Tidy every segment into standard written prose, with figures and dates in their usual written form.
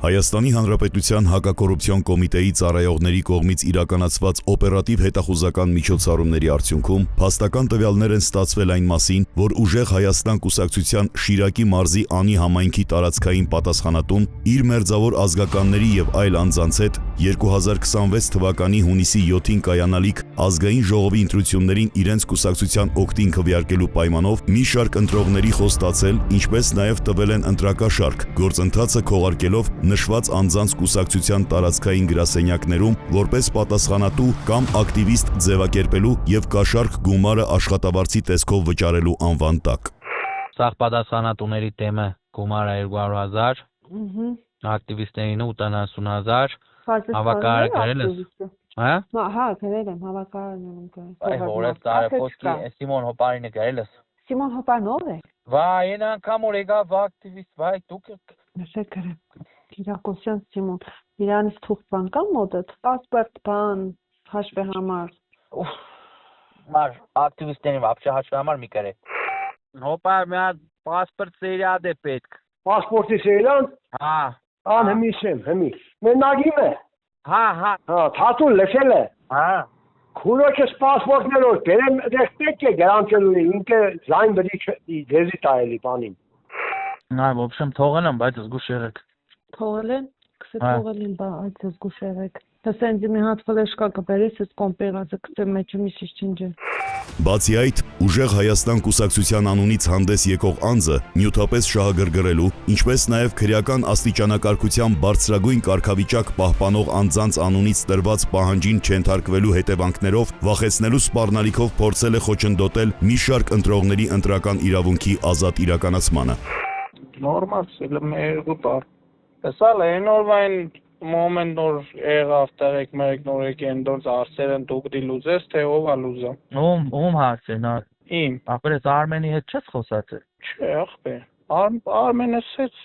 Հայաստանի Հանրապետության հակակոռուպցիոն կոմիտեի ծառայողների կողմից իրականացված օպերատիվ հետախուզական միջոցառումների արդյունքում փաստական տվյալներ են ստացվել այն մասին, որ Ուժեղ Հայաստան կուսակցության Շիրակի մարզի Անի համայնքի տարածքային պատասխանատուն իր մերձավոր ազգականների եւ այլ անձանց հետ 2026 թվականի հունիսի 7-ին կայանալիք ազգային ժողովի ընտրություններին իրենց կուսակցության օգտին քվեարկելու պայմանով մի շարք ընտրողների խոստացել, ինչպես նաեւ տվել են ընտրակաշարք, գործընթացը քողարկելով նշված անձանց կուսակցության տարածքային գրասենյակներում որպես պատասխանատու կամ ակտիվիստ ձևակերպելու եւ կաշառք գումարը աշխատավարձի տեսքով վճարելու անվան տակ։ Սաղ պատասխանատուների թեմը գումարը 200,000, ակտիվիստերին 80,000, հավաքարը գրել ես։ Հա, գրել եմ, հավաքարն եմ գրել։ Այ հորս տարեփոքի Սիմոն Հոպարինը գրել ես։ Սիմոն Հոպարն ով է։ Վայ, այն անգամ որ եկավ ակտիվիստ, վայ, դուք Նշեք գրեմ։ Կիրակոսյան Սիմոն, իրանից թուղթ բան կա մոտդ, պասպորտ բան, հաշվի համար։ Մար ակտիվիստերին вообще հաշվի համար մի կրե։ Հոպար մի հատ պասպորտ սերիադ է պետք։ Պասպորտի սերիան։ Հա։ Ան հմի։ Մենագին է։ Հա։ Հա, թաթուն լսել է։ Հա։ Քուրոջս պասպորտներով բերեմ դες պետք է գրանցելու ինքը զայն բրի դեզի տայելի բանին։ Նա в общем թողել եմ, բայց զգուշ եղեք։ Թողել են, թողել են, բայց զգուշ եղեք։ Տեսեն դի մի հատ ֆլեշկա կբերես, այս կոմպերացը կծեմ մեջը մի շիշինջը։ Բացի այդ, Ուժեղ Հայաստան կուսակցության անունից հանդես եկող անձը նյութապես շահագրգռելու, ինչպես նաև քրեական աստիճանակարգության բարձրագույն կարգավիճակ պահպանող անձանց անունից տրված պահանջին չենթարկվելու հետևանքներով վախեցնելու սպառնալիքով փորձել է խոչընդոտել մի շարք ընտրողների ընտրական իրավունքի ազատ իրականացմանը։ Նորմալ սելմերուտար։ Տեսալ է նորվայն moment նոր եղավ տեղեք մերեք նորեք ընդորձ արսերն դուք դի լուզես թե ով է լուզա։ Ում հարցն է։ Իմ։ Ախր ես Արմենի հետ չես խոսացել։ Չէ, ախպեր։ Արմենը սեց։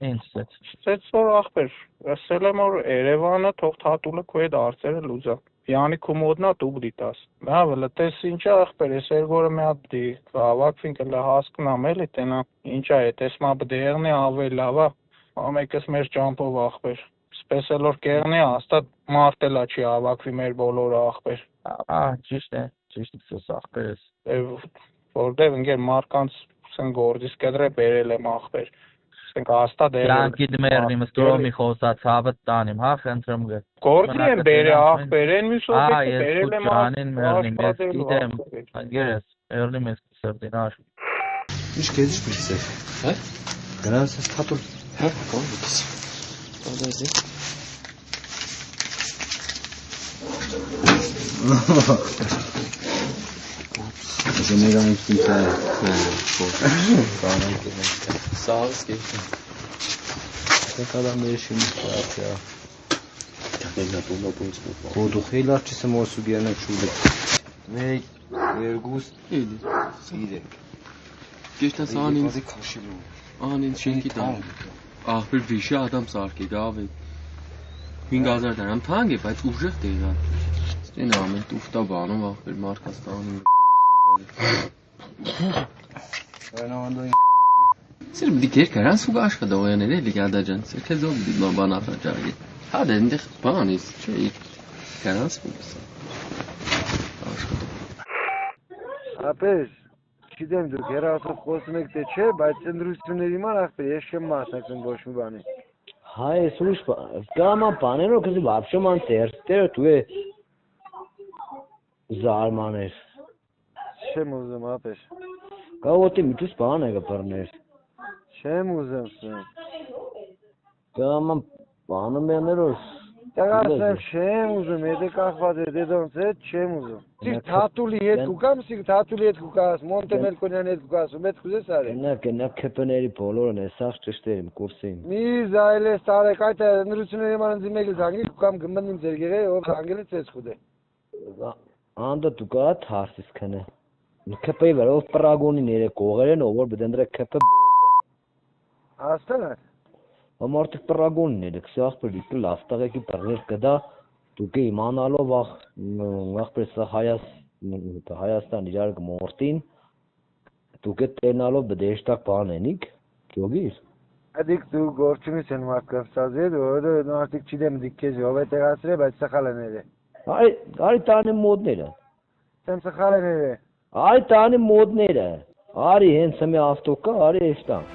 Ինչ սեց։ Սեց որ ախպեր։ Ասել եմ որ Երևանը թող թաթուլը քո հետ արսերը լուզա։ Յանի կոմոդնա դուք դիտաս։ Հա, վլտես ինչա ախպեր, ես երգորը մի հատ դի հավաքվին կլա հասկնամ էլի տենա։ Ինչա է, տեսմա բդերնի ավել լավա։ Ամեկս մեր ճամփով ախպեր։ Սպեսել որ կերնի հաստատ մարտելա չի հավաքվի մեր բոլորը ախպեր։ Ճիշտ է, սոս ախպերս։ Որտեվ ընկեր մարկանց սեն գործից կդրե բերել եմ ախպեր։ Սենք հաստատ Լանկի դմերնի մստորոմի խոսած հավը տանիմ, հա, խնդրում գ։ Գործի եմ բերե ախպեր, են մի սոպեքը բերել եմ ախպերին մերնի մեզ գիտեմ, անգերես, երնի մեզ կսրդին աշ։ Ինչ կեզիշ բրիցեր, հա? Գրանց ես թատուլ, հա, կոն բիքիս։ Ադազի։ Ես մեգան ինքնիտ է Սաղս կեքին Դեք ադամ ներշին պարապյա Կոդու խեյլ արջիս եմ ոսու գերնեք շուլեք Մեկ, երգուս, սիրեք Գեշտաս անին շենքի տան Աղբեր վիշի ադամ սարք է գավ է 5,000 դրամ թանկ է, բայց ուժեղ տեղա Ստեն ամեն տուվտա բանում աղբեր մարկաստանում Սեր բդի կեր կարան սուգ աշխատողաներ էլի գադաջան Սեր կեզով դիդման բան ախաճարագի Հադ է ընդեղ բան ես չէ կարան սուգ Ապես Չիդեմ դուք երասով խոսում եք թե չէ, բայց ընտրությունների ման ախպեր ես չեմ մասնակցում ոչ մի բանի։ Հա, ես ուրիշ կամա բաներով կզի вообще ման տերստերը դու է զարմաներ։ Չեմ ուզում ապես։ Կավոտի միտուս բան է կպրներ։ Չեմ ուզում սեն։ Կամա բանում յաներով Տղասեմ չեմ ուզում, եթե կախված է դեդոնց հետ չեմ ուզում։ Սիկ թաթուլի հետ կուկամ, սիկ թաթուլի հետ կուկաս, Մոնտե Մելքոնյանի հետ կուկաս, ու մեծ կուզես արել։ Կնակ քեպների բոլորն է, սաղ ճշտերիմ կուրսին։ Մի զայլես տարեք, այդ ընտրությունների մանձի մեկը զանգի կուկամ գմբնիմ ձեր գեղե, ով զանգել է ծես խուդ է։ Անդա դու կա թարսիս քնը։ Քեպեի վերով պրագոնի ները կողեր են, ով որ բդենդրե քեպը Աստան է։ Ամարտիկ պրագոնն է, քսախ պրիկը լաստաղեկի պրներ կդա դուք իմանալով ախպեր սա Հայաստան իրար կմորտին դուք տենալով բդեշտակ բան ենիք գյոգիր Ադիկ դու գործումից են մարդկանց ծազել, որը արդիկ չիդեմ դիք քեզ ով է տեղացրել, բայց սխալ է ները։ Արի տանի մոդները։ Սեմ սխալ է ները։ Արի տանի մոդները։ Արի հենց մի ավտոկա, արի էստան։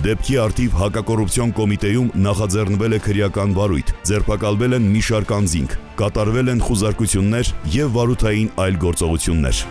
Դեպքի արդիվ հակակոռուպցիոն կոմիտեում նախաձեռնվել է քրեական վարույթ, ձերբակալվել են մի շարք անձինք, կատարվել են խուզարկություններ եւ վարութային այլ գործողություններ։